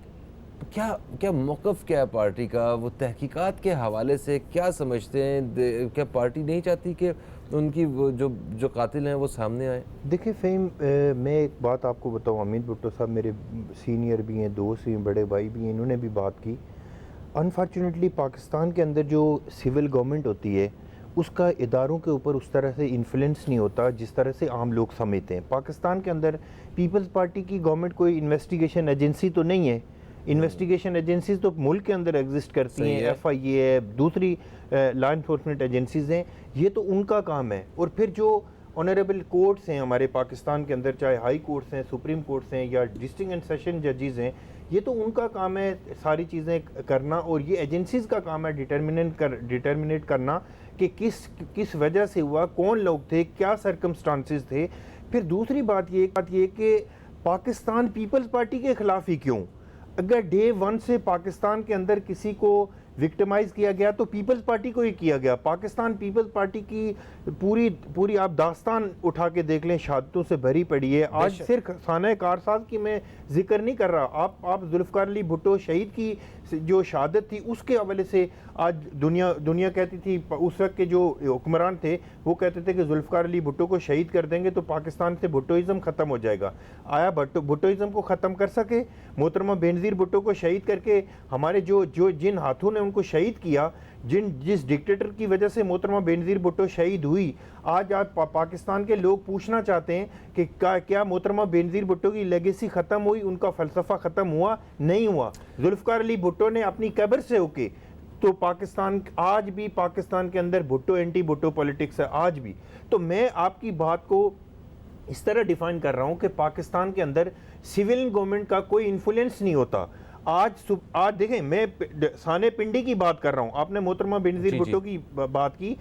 क्या मौक़िफ़ क्या है पार्टी का? वो तहकीकात के हवाले से क्या समझते हैं? क्या पार्टी नहीं चाहती कि उनकी वो जो कातिल हैं वो सामने आए? देखिए फ़हीम, मैं एक बात आपको बताऊँ। हमीद भुट्टो साहब मेरे सीनियर भी हैं, दोस्त भी हैं, बड़े भाई भी हैं, इन्होंने भी बात की। अनफॉर्चुनेटली पाकिस्तान के अंदर जो सिविल गवर्नमेंट होती है उसका इदारों के ऊपर उस तरह से इन्फ्लुएंस नहीं होता जिस तरह से आम लोग समझते हैं। पाकिस्तान के अंदर पीपल्स पार्टी की गवर्नमेंट कोई इन्वेस्टिगेशन एजेंसी तो नहीं है। इन्वेस्टिगेशन एजेंसीज तो मुल्क के अंदर एग्जिस्ट करती हैं, FIA है, दूसरी लॉ इन्फोर्समेंट एजेंसीज हैं, ये तो उनका काम है। और फिर जो ऑनरेबल कोर्ट्स हैं हमारे पाकिस्तान के अंदर, चाहे हाई कोर्ट्स हैं, सुप्रीम कोर्ट्स हैं या डिस्ट्रिक्ट एंड सेशन जजेस हैं, ये तो उनका काम है सारी चीज़ें करना। और ये एजेंसीज का काम है डिटर्मिनेट करना कि किस वजह से हुआ, कौन लोग थे, क्या सर्कमस्टांसेस थे। फिर दूसरी बात ये कि पाकिस्तान पीपल्स पार्टी के ख़िलाफ़ ही क्यों? अगर डे 1 से पाकिस्तान के अंदर किसी को विक्टिमाइज़ किया गया तो पीपल्स पार्टी को ही किया गया। पाकिस्तान पीपल्स पार्टी की पूरी आप दास्तान उठा के देख लें, शहादतों से भरी पड़ी है। आज सिर्फ खाना कारसाज की मैं जिक्र नहीं कर रहा, आप जुल्फ़िकार अली भुट्टो शहीद की जो शहादत थी उसके हवाले से आज दुनिया कहती थी, उस वक्त के जो हुक्मरान थे वो कहते थे कि जुल्फ़िकार अली भुट्टो को शहीद कर देंगे तो पाकिस्तान से भुट्टोइज़म ख़त्म हो जाएगा। आया भुट्टोइज़म को ख़त्म कर सके? मोहतरमा बेनज़ीर भुट्टो को शहीद करके हमारे जिन हाथों ने उनको शहीद किया, जिस डिक्टेटर की वजह से मोहतरमा बेनज़ीर भुट्टो शहीद हुई, आज पाकिस्तान के लोग पूछना चाहते हैं कि क्या मोहतरमा बेनज़ीर भुट्टो की लेगेसी ख़त्म हुई, उनका फ़लसफ़ा ख़त्म हुआ? नहीं हुआ। जुल्फ़िकार अली भुट्टो ने अपनी कब्र से होके तो पाकिस्तान आज भी पाकिस्तान के अंदर भुट्टो एंटी भुट्टो पॉलिटिक्स है आज भी। तो मैं आपकी बात को इस तरह डिफ़ाइन कर रहा हूँ कि पाकिस्तान के अंदर सिविल गवर्नमेंट का कोई इन्फ्लुएंस नहीं होता। आज देखें, मैं साने पिंडी की बात कर रहा हूँ, आपने मोहतरमा बेनज़ीर भुट्टो की बात की।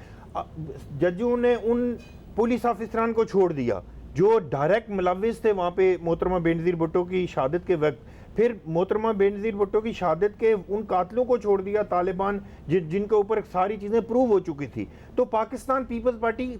जजों ने उन पुलिस ऑफिसरान को छोड़ दिया जो डायरेक्ट मुलव्विस थे वहाँ पे मोहतरमा बेनज़ीर भुट्टो की शहादत के वक्त। फिर मोहतरमा बेनज़ीर भुट्टो की शहादत के उन कातलों को छोड़ दिया तालिबान जिनके ऊपर सारी चीज़ें प्रूव हो चुकी थी। तो पाकिस्तान पीपल्स पार्टी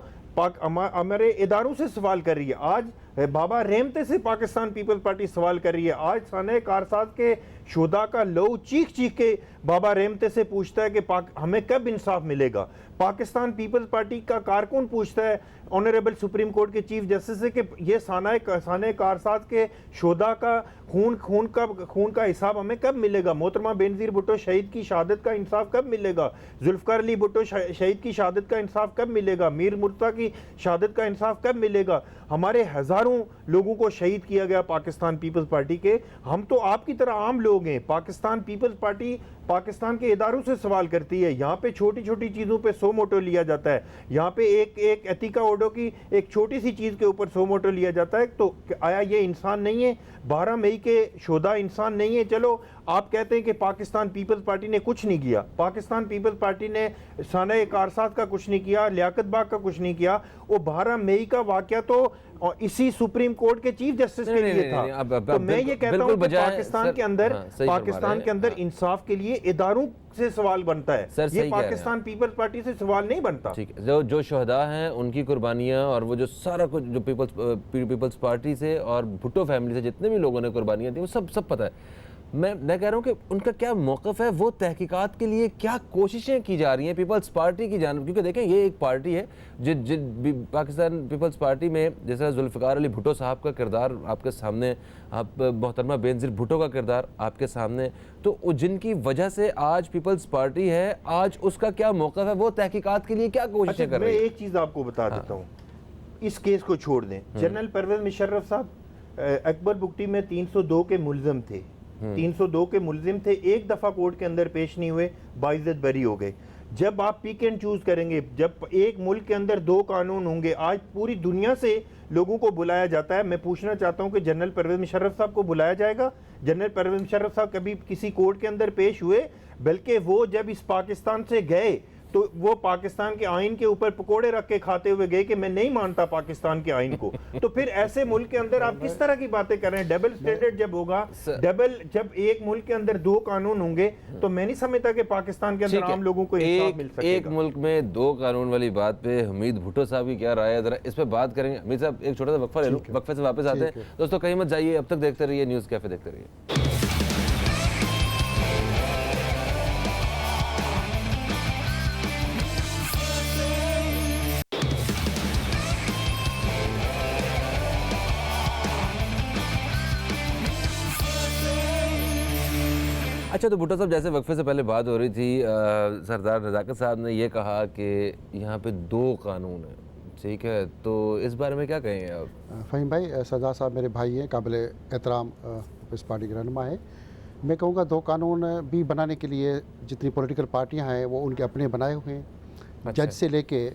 हमारे इदारों से सवाल कर रही है। आज बाबा रहमते से पाकिस्तान पीपल्स पार्टी सवाल कर रही है। आज साने कारसाज के शुहदा का लहू चीख के बाबा रहमते से पूछता है कि हमें कब इंसाफ मिलेगा। पाकिस्तान पीपल्स पार्टी का कारकुन पूछता है ऑनरेबल सुप्रीम कोर्ट के चीफ जस्टिस से कि ये साने कारसाज के शुहदा का खून का हिसाब हमें कब मिलेगा। मोहतरमा बेनज़ीर भुट्टो शहीद की शहादत का इंसाफ कब मिलेगा। जुल्फ़िकार अली भुट्टो शहीद की शहादत का इंसाफ कब मिलेगा। मीर मुर्तज़ा की शहादत का इंसाफ कब मिलेगा। हमारे हज़ारों लोगों को शहीद किया गया पाकिस्तान पीपल्स पार्टी के। हम तो आपकी तरह आम लोग हैं। पाकिस्तान पीपल्स पार्टी पाकिस्तान के इदारों से सवाल करती है। यहाँ पे छोटी छोटी चीज़ों पे सो मोटो लिया जाता है। यहाँ पे एक एथिका ओडो की एक छोटी सी चीज़ के ऊपर सो मोटो लिया जाता है। तो आया ये इंसान नहीं है? 12 मई के शुहदा इंसान नहीं है? चलो आप कहते हैं कि पाकिस्तान पीपल्स पार्टी ने कुछ नहीं किया। पाकिस्तान पीपल्स पार्टी ने साने कारसाज का कुछ नहीं किया, लियाकत बाग का कुछ नहीं किया। वो 12 मई का वाकया तो इसी सुप्रीम कोर्ट के चीफ जस्टिस के लिए था। तो मैं ये कहता हूँ कि पाकिस्तान के अंदर इंसाफ के लिए इदारों से सवाल बनता है। ये पाकिस्तान पीपल्स पार्टी से सवाल नहीं बनता। ठीक है, जो शुहदा हैं उनकी कुर्बानियां और वो जो सारा कुछ जो पीपल्स पार्टी से और भुट्टो फैमिली से जितने भी लोगों ने कुर्बानियां दी वो सब पता है। मैं कह रहा हूँ कि उनका क्या मौक़िफ़ है, वो तहकीकात के लिए क्या कोशिशें की जा रही हैं पीपल्स पार्टी की जानिब। क्योंकि देखें ये एक पार्टी है पाकिस्तान पीपल्स पार्टी में जैसा जुल्फ़िकार अली भुट्टो साहब का किरदार आपके सामने, आप मोहतरमा बेनज़ीर भुट्टो का किरदार आपके सामने, तो जिनकी वजह से आज पीपल्स पार्टी है, आज उसका क्या मौक़िफ़ है, वो तहकीकात के लिए क्या कोशिशें कर रही है। मैं एक चीज़ आपको बता देता हूँ, इस केस को छोड़ दें। जनरल परवेज़ मुशर्रफ साहब अकबर बुगटी में 302 के मुल्ज़िम थे। 302 के मुल्जिम थे, एक दफ़ा कोर्ट के अंदर पेश नहीं हुए, बाइज्जत बरी हो गए। जब आप पिक एंड चूज करेंगे, जब एक मुल्क के अंदर 2 कानून होंगे, आज पूरी दुनिया से लोगों को बुलाया जाता है। मैं पूछना चाहता हूं कि जनरल परवेज मुशर्रफ साहब को बुलाया जाएगा? जनरल परवेज मुशर्रफ साहब कभी किसी कोर्ट के अंदर पेश हुए? बल्कि वो जब इस पाकिस्तान से गए तो वो पाकिस्तान के आइन के ऊपर पकोड़े रख के खाते हुए गए कि मैं नहीं मानता पाकिस्तान के आइन को। तो फिर ऐसे मुल्क के अंदर आप किस तरह की बातें कर रहे हैं? डबल स्टैंडर्ड जब होगा, जब एक मुल्क के अंदर 2 कानून होंगे, तो मैं नहीं समझता कि पाकिस्तान के अंदर आम लोगों को इंसाफ मिल सकेगा। एक मुल्क में 2 कानून वाली बात पे हमीद भुट्टो साहब की क्या राय है, जरा इस पे बात करेंगे। हमीद साहब एक छोटा सा वक्फा ले लो, वक्फे से वापस आते हैं। दोस्तों कहीं मत जाइए, अब तक देखते रहिए न्यूज़ कैफे, देखते रहिए। अच्छा, तो भुट्टो साहब जैसे वक्फे से पहले बात हो रही थी, सरदार नज़ाकत साहब ने ये कहा कि यहाँ पे 2 कानून हैं, ठीक है, तो इस बारे में क्या कहेंगे आप? फ़हीम भाई, सरदार साहब मेरे भाई हैं, काबिल एहतराम इस पार्टी के रहनुमा है। मैं कहूँगा 2 कानून भी बनाने के लिए जितनी पॉलिटिकल पार्टियाँ हैं वो उनके अपने बनाए हुए हैं। अच्छा। जज से लेके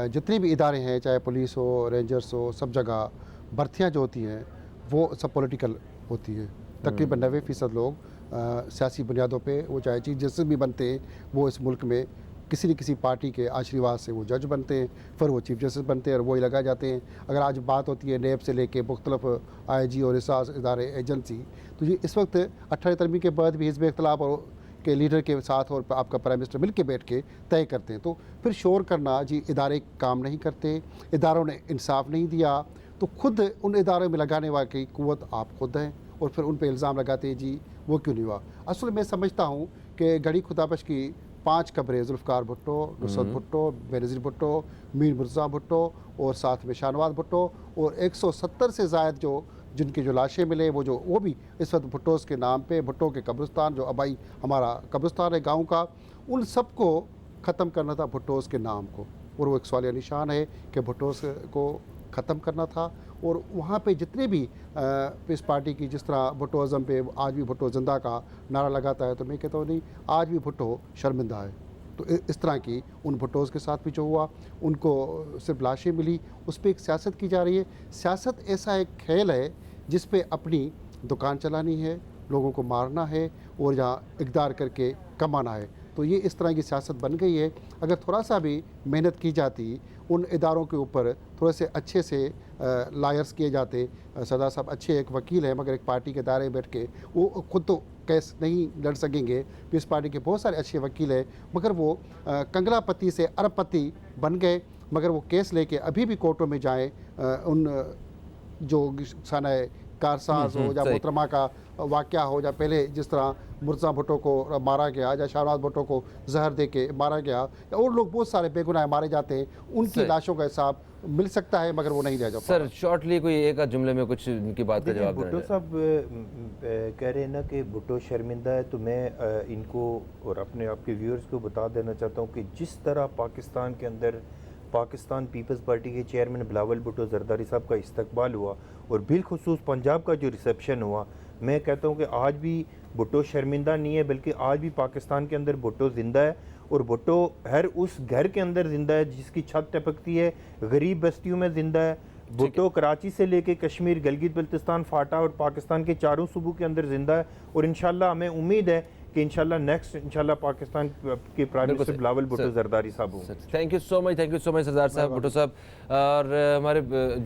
जितने भी इदारे हैं, चाहे पुलिस हो, रेंजर्स हो, सब जगह भर्तियाँ जो होती हैं वो सब पॉलिटिकल होती हैं। तकरीबन 90% लोग सियासी बुनियादों पे, वो चाहे चीफ जस्टिस भी बनते हैं, वो इस मुल्क में किसी न किसी पार्टी के आशीर्वाद से वो जज बनते हैं, फिर वो चीफ जस्टिस बनते हैं और वही लगाए जाते हैं। अगर आज बात होती है नेब से लेके मुख्तलिफ IG और रिसार्च इदारे एजेंसी, तो ये इस वक्त 18 तरमीम के बाद भी हिज़्ब इख्तिलाफ और के लीडर के साथ और आपका प्राइम मिनिस्टर मिल के बैठ के तय करते हैं। तो फिर शोर करना जी इदारे काम नहीं करते, इदारों ने इंसाफ नहीं दिया, तो खुद उन इदारों में लगाने वाली कुव्वत आप खुद हैं और फिर उन पर इल्ज़ाम लगाते हैं जी वो क्यों नहीं हुआ। असल मैं समझता हूँ कि गढ़ी खुदाबश की 5 कब्रें, जुल्फ़िकार भुट्टो, नुसरत भुट्टो, बेनज़ीर भुट्टो, मीर मुर्तज़ा भुट्टो और साथ में शाहनवाज भुट्टो और 170 से ज़ायद जो जिनकी जो लाशें मिले वो भी इस वक्त भुट्टोज़ के नाम पे, भुट्टो के कब्रिस्तान जो अबाई हमारा कब्रिस्तान है गाँव का, उन सब को ख़त्म करना था भुट्टोज़ के नाम को। और वो एक सवालिया निशान है कि भुट्टोज़ को ख़त्म करना था। और वहाँ पे जितने भी इस पार्टी की, जिस तरह भुट्टोज़म पे आज भी भुट्टो जिंदा का नारा लगाता है, तो मैं कहता हूँ नहीं, आज भी भुट्टो शर्मिंदा है। तो इस तरह की उन भुट्टोज़ के साथ भी जो हुआ, उनको सिर्फ लाशें मिली, उस पर एक सियासत की जा रही है। सियासत ऐसा एक खेल है जिस पे अपनी दुकान चलानी है, लोगों को मारना है और यहाँ इक़दार करके कमाना है। तो ये इस तरह की सियासत बन गई है। अगर थोड़ा सा भी मेहनत की जाती, उन इदारों के ऊपर थोड़े से अच्छे से लायर्स किए जाते, सरदार साहब अच्छे एक वकील हैं, मगर एक पार्टी के दायरे में बैठ के वो खुद तो केस नहीं लड़ सकेंगे। इस पार्टी के बहुत सारे अच्छे वकील हैं, मगर वो कंगलापति से अरबपति बन गए, मगर वो केस लेके अभी भी कोर्टों में जाएँ, उन जो सने कारसाज हो या मोहतरमा का वाक़या हो, या पहले जिस तरह मुर्तज़ा भुट्टो को मारा गया या शाहनवाज भुट्टो को जहर दे के मारा गया, और लोग बहुत सारे बेगुनाह मारे जाते हैं, उनकी लाशों का हिसाब मिल सकता है, मगर वो नहीं दिया जाता। सर शॉर्टली कोई एक जुमले में कुछ इनकी बात का जवाब भुट्टो साहब कह रहे हैं ना कि भुट्टो शर्मिंदा है, तो मैं इनको और अपने आपके व्यूअर्स को बता देना चाहता हूँ कि जिस तरह पाकिस्तान के अंदर पाकिस्तान पीपल्स पार्टी के चेयरमैन बिलावल भुट्टो जरदारी साहब का इस्तकबाल हुआ और बिलखुसूस पंजाब का जो रिसेप्शन हुआ, मैं कहता हूँ कि आज भी भुट्टो शर्मिंदा नहीं है, बल्कि आज भी पाकिस्तान के अंदर भुट्टो ज़िंदा है। और भुट्टो हर उस घर के अंदर ज़िंदा है जिसकी छत टपकती है, गरीब बस्तियों में ज़िंदा है। भुट्टो कराची से लेके कश्मीर, गिलगित बल्तिस्तान, फाटा और पाकिस्तान के 4 सूबों के अंदर ज़िंदा है। और इंशाल्लाह हमें उम्मीद है कि इंशाल्लाह नेक्स्ट इंशाल्लाह पाकिस्तान के प्राइम मिनिस्टर बिलावल भुट्टो जरदारी साहब होंगे। थैंक यू सो मच सरदार साहब, भुट्टो साहब। और हमारे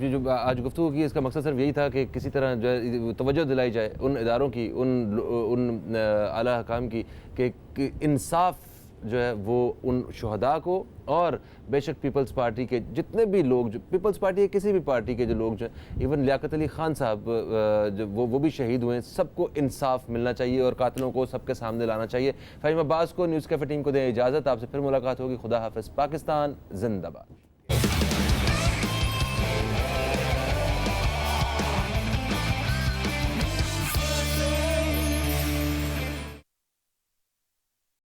जो आज गुफ्तगू की, इसका मकसद सिर्फ यही था कि किसी तरह जो है तवज्जो दिलाई जाए उन इदारों की, उन आला हकाम की, कि इंसाफ जो है वो उन शुहदा को, और बेशक पीपल्स पार्टी के जितने भी लोग, जो पीपल्स पार्टी के किसी भी पार्टी के जो लोग जो हैं, इवन लियाकत अली खान साहब जो वो भी शहीद हुए हैं, सबको इंसाफ मिलना चाहिए और कातिलों को सबके सामने लाना चाहिए। फ़हीम अब्बास को, न्यूज़ कैफ़े टीम को दें इजाज़त। आपसे फिर मुलाकात होगी। खुदा हाफ़िज़। पाकिस्तान जिंदाबाद।